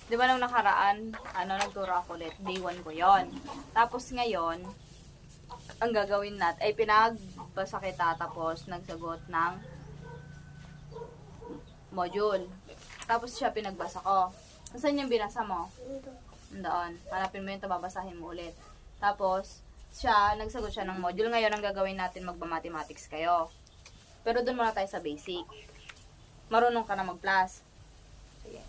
Di ba nung nakaraan, nagturo ako ulit. Day 1 ko yon. Tapos ngayon, ang gagawin natin ay pinagbasa kita tapos nagsagot ng module. Tapos siya pinagbasa ko. Saan yung binasa mo? Doon. Hanapin mo yun, babasahin mo ulit. Tapos, nagsagot siya ng module. Ngayon, ang gagawin natin, magba-mathematics kayo. Pero doon muna tayo sa basic. Marunong ka na mag-plus. Sige.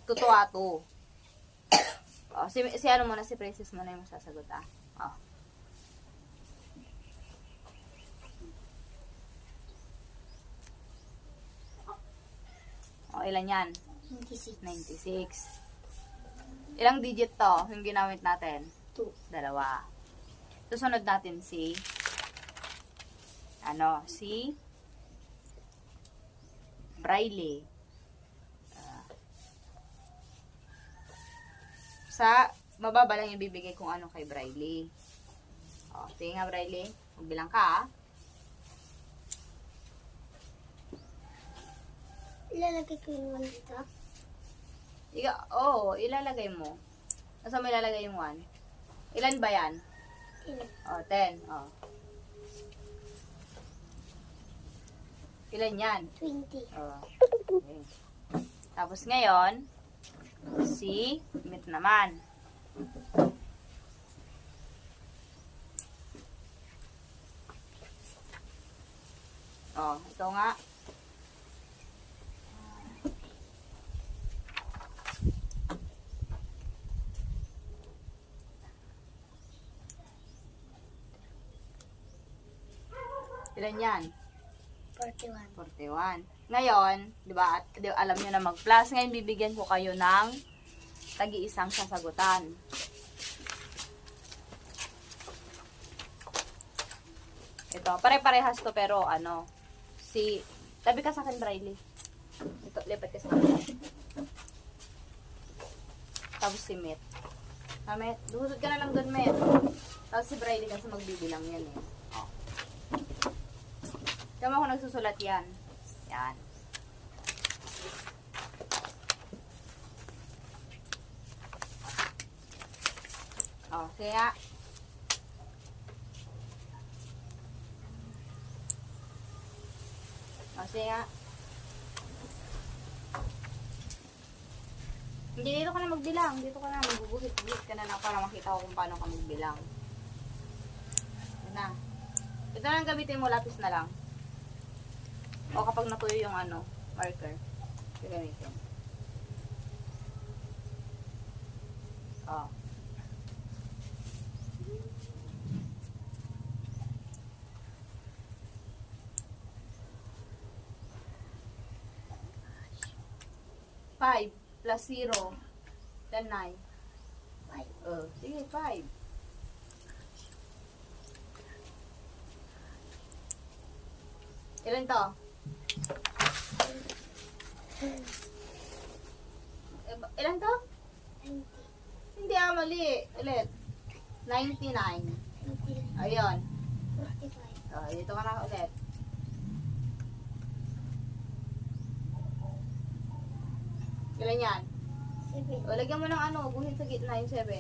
Tutuwa to. Si ano muna, si Princess muna yung sasagot, Ilan yan? 96. 96. Ilang digit to yung ginamit natin? 2. 2. Susunod natin si Braille. Sa mababa lang ibibigay kung ano kay Braille. Sige nga Braille, magbilang ka Ilalagay ko yung 1 dito. Ilalagay mo. Saan mo ilalagay yung 1? Ilan ba yan? 10. 10. Ilan yan? 20. Okay. Tapos ngayon, si Mit naman. Ito nga. Ilan yan? 41. 41. Ngayon, di ba, alam nyo na mag-plus. Ngayon, bibigyan ko kayo ng tagi-isang sasagutan. Ito, pare-parehas to, pero tabi ka sa akin, Briley. Ito, lipat ka sa akin. Tapos si Met. Met, duhusod ka na lang doon, Met. Tapos si Briley kasi magbibilang yan eh. Tama ako nagsusulat yan. Yan. Sige nga. Sige nga. Hindi, dito ka na magbilang. Dito ka na, magbubuhit-buhit ka na lang para makita ko kung paano ka magbilang. Yan na. Ito lang gamitin mo, lapis na lang. O kapag natuyo yung marker, gagamitin. 5 plus 0, then 9. 5. Sige, 5. Ilan to? Ilan to? 90. Hindi mali. Ulit. 99. Ayun. 45. Dito ka na ulit. Ilan yan? 7. Lagyan mo ng guhit sa gitna yung 7.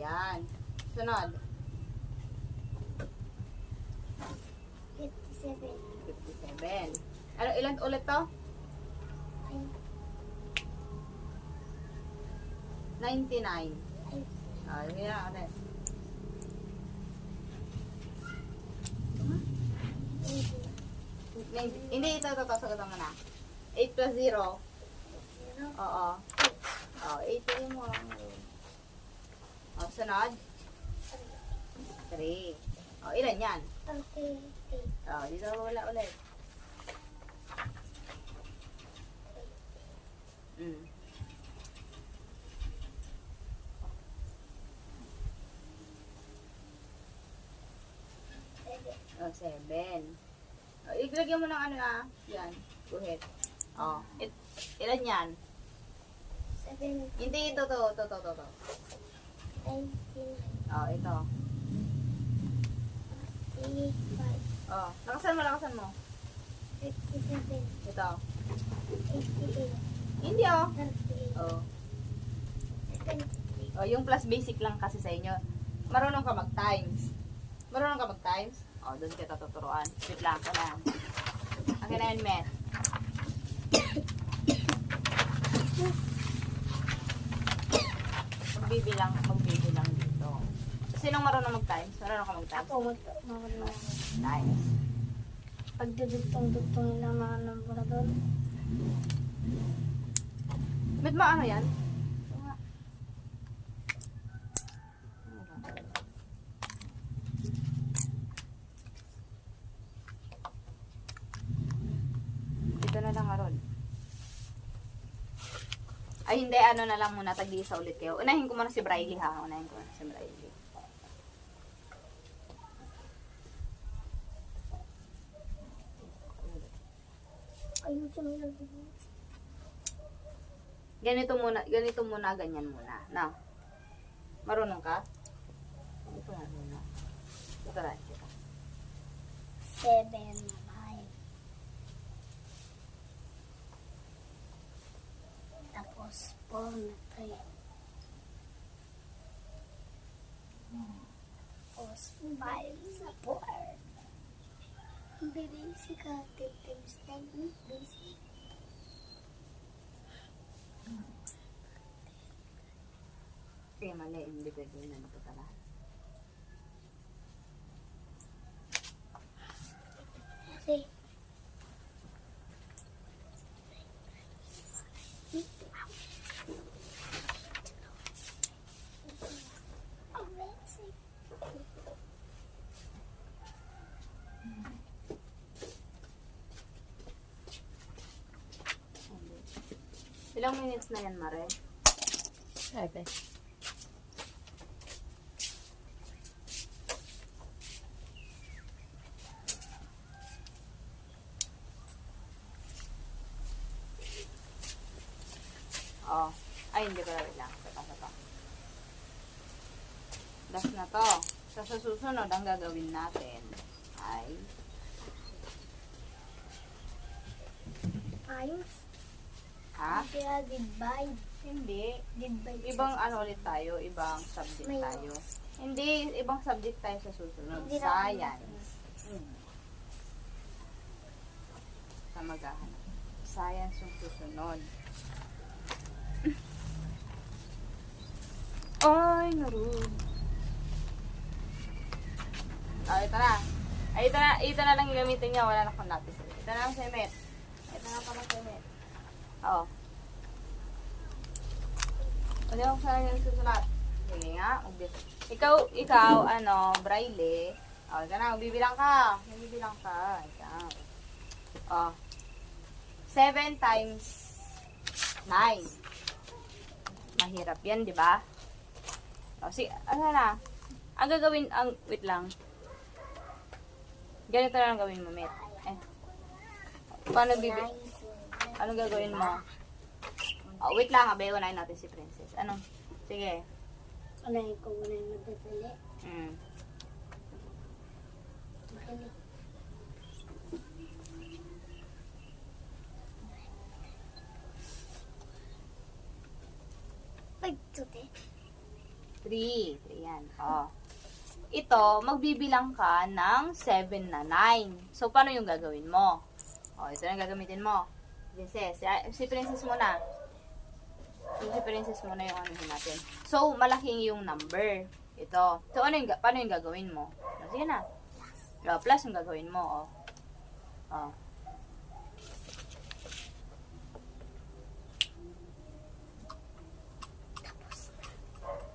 Yan. Sunod. 57. 57. Ilan ulit to? 99. Yun na ulit. Hindi, ito, sagutan mo na. 8 plus 0. Oo. 8 yung mo. Sunod. 3. Ilan yan? 38. Dito wala ulit. Oh, 7. Ilagyan mo ng ano yan. Guhit. Oh. Ilan yan? 7. Hindi, ito. 19. Oh, ito. 55, Oh, lakasan mo. 57, Ito. 88, Hindi oh. 38, Oh. 73. Oh, yung plus basic lang kasi sa inyo. Marunong ka mag-times. Marunong ka mag-times? Oh, doon kita tuturuan. Wait lang, ko na. Akin na yan, Met. Magbibilang dito. Sinong marunong mag-times? Marunong ka mag-times? Ako, marunong. Times. Pag dudugtong-dugtong lang mga number doon. Met, maano yan? Dito na lang, Aron. Ay, hindi. Ano na lang muna. Tag-iisa ulit kayo. Unahin ko muna si Briley, ha? Unahin ko muna si Briley. Ayun siya may Ganito muna, ganyan muna. Na. Marunong ka? Ito nga muna. Ito rin kita. 7 na 5. Tapos 4 na 3. Tapos 5 sa 4. Basic ka. Times 10. Basic. Sige, mali. Hindi pwede yun. Ito pala. Kasi Ilang minutes na yan, Mare? 7. Oh. Ay, hindi pala. Wait lang. Ito. Last na to. So, sa susunod, ang gagawin natin ay times. ha? Kaya divide. Hindi. Divide. Ibang ano ulit tayo, ibang subject May- tayo. Hindi, ibang subject tayo sa susunod. Hindi na- Science. Sa maghahanap. Science yung susunod. Ay, naroon. Oh, ito na. Ay, ito na lang gamitin niya. Wala na akong lapis. Ito na lang sa Met. Ito na pala sa Met. Oo. Ano yung saan yung susulat? Sige nga. Ikaw, Braille. O, ito na. Magbibilang ka. Ikaw. O. 7 times 9. Mahirap yan, di ba? O, sige. Ano na? Ang gagawin, wait lang. Ganito na lang gawin mo, Met. Paano Anong gagawin mo? Oh, wait lang, abe. Unahin natin si Princess. Ano? Sige. Unahin ko muna yung madadali. Madali. Pagtuti. 3. 3 yan. Oh. Ito, magbibilang ka ng 7 na 9. So, paano yung gagawin mo? Oh, ito na gagamitin mo. Princess. Si Princess muna. Si Princess muna yung ano natin. So, malaking yung number. Ito. So, paano yung gagawin mo? Oh, sige na. Oh, plus yung gagawin mo. Oh.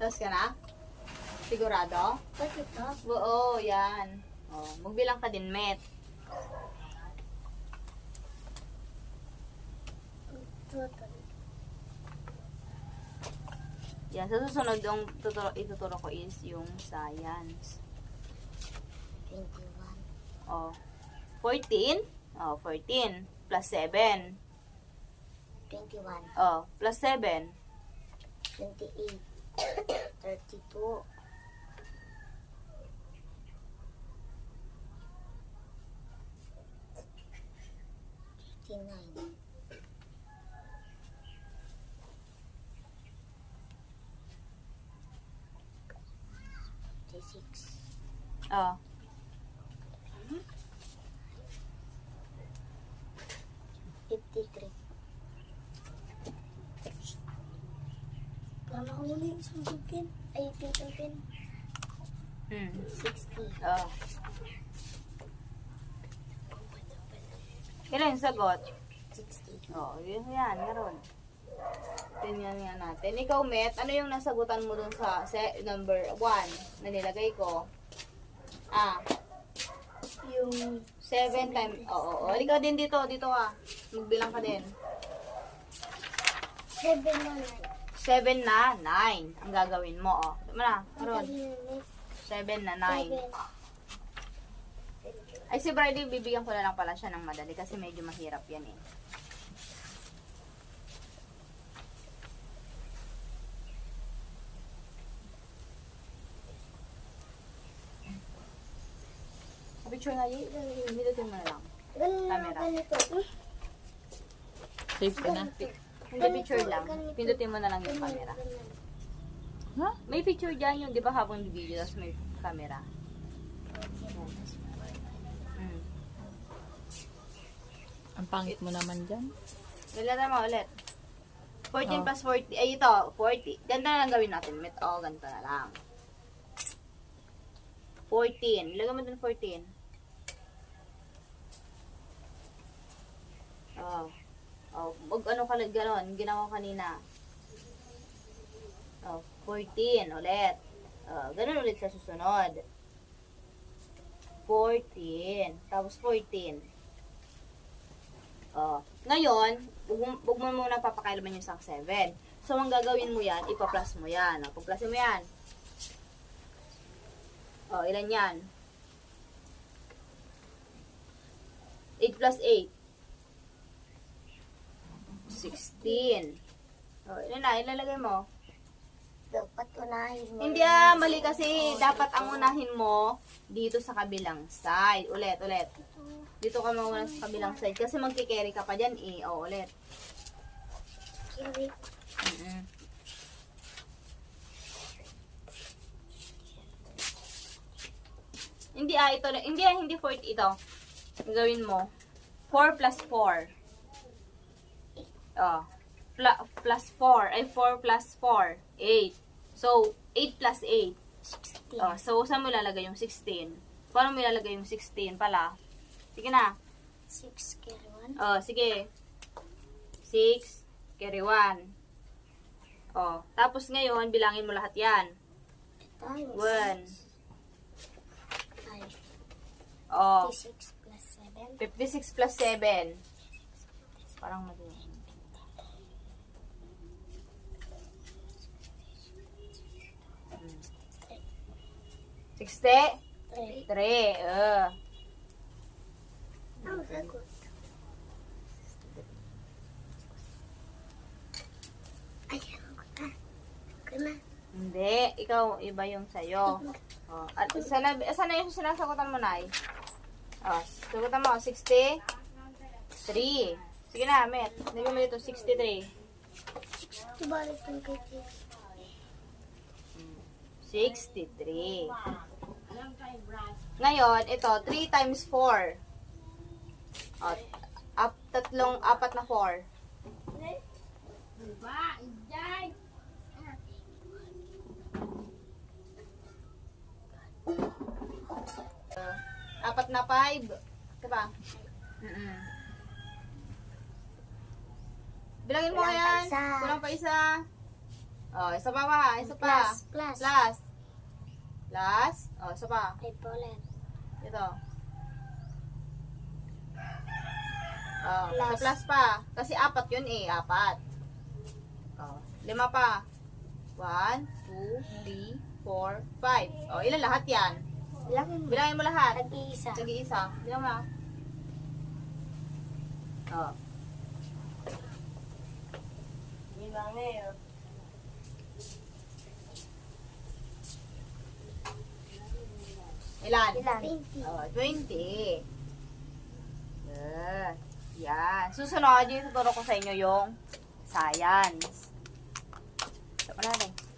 Tapos ka na? Sigurado? Bakit ito? Oo, yan. Oh, magbilang ka din, Met. Total. Yan, sa susunod, yung ituturo ko is yung science. 21. Oh, 14. Oh, 14. Plus 7. 21. Oh, plus 7. 28. 32. 29. 36. Oh. 53. Para mahuli isang pin. Ay, pin. Hmm. 60. Oh. Ilan yung sagot? 60. Oh, yun yan, meron. Tingnan nga natin. Ikaw, Met, ano yung nasagutan mo dun sa number 1 na nilagay ko? Ah, Yung 7 times, oo. Ikaw din dito ka. Magbilang ka din. 7 na 7 na 9 ang gagawin mo, oh. Tama na, meron. 9. 7 na 9. Ay, si Bridie, bibigyan ko na lang pala siya ng madali kasi medyo mahirap yan eh. Picture nga yun. Minutin mo na lang. Camera. Ganito. Save ka na. Hindi, picture lang. Pindutin mo na lang yung camera. Ha? May picture dyan yung, di ba, habang video, tapos may camera. Hmm. Ang pangit mo naman dyan. Lalata mo ulit. 14 Oh. plus 40. Ay, ito, 40. Ganito na lang gawin natin. Ganito na lang. 14. Ilagay mo dun 14. Ano ka gano'n? Ginawa kanina. 14 ulit. Ganun ulit sa susunod. 14. Tapos 14. Ngayon, huwag mo muna papakailaman yung isang 7. So, ang gagawin mo yan, ipa-plus mo yan. Pag-plusin mo yan. Ilan yan? 8 plus 8. 16. Ilan na? Ilalagay mo? Dapat unahin mo. Hindi mali kasi dapat ang unahin mo dito sa kabilang side. Ulit. Dito ka muna sa kabilang side kasi magkikerry ka pa dyan eh. Ulit. Carry. Hindi ito. Hindi 40 ito. Ang gawin mo. 4 plus 4. Plus 4. Ay, 4 plus 4. 8. So, 8 plus 8. 16. So, saan mo ilalagay yung 16? Paano mo ilalagay yung 16 pala? Sige na. 6 carry 1. Sige. 6, carry 1. Tapos ngayon, bilangin mo lahat yan. Times 1. 5. 56 plus 7. 56 plus 7. Parang mali. 63. 3. Ang sagot. Ay, na. Hindi. Ikaw, iba yung sa'yo. At sana yung sinasagutan mo, Nay? Sagutan mo, 63. Sige na, Met. Nagawin mo dito, 63. Balik ang kay 63. Ngayon, ito, 3 times 4. Apat na 4. Apat na 5. Diba? Bilangin mo Kulang pa yan. isa. Kulang pa isa. Isa pa. Isa pa. Plus. Plus. Isa pa. 5 ulit. Ito. Plus. Sa plus pa. Kasi 4 yun eh. 4. 5 pa. 1, 2, 3, 4, 5. Ilan lahat yan? Bilangin mo lahat. Tag-iisa. Tag-iisa. Bilang mo. Ilan? 20. 20. Yan. Susunod, yung tuturo ko sa inyo yung science. So, wala rin.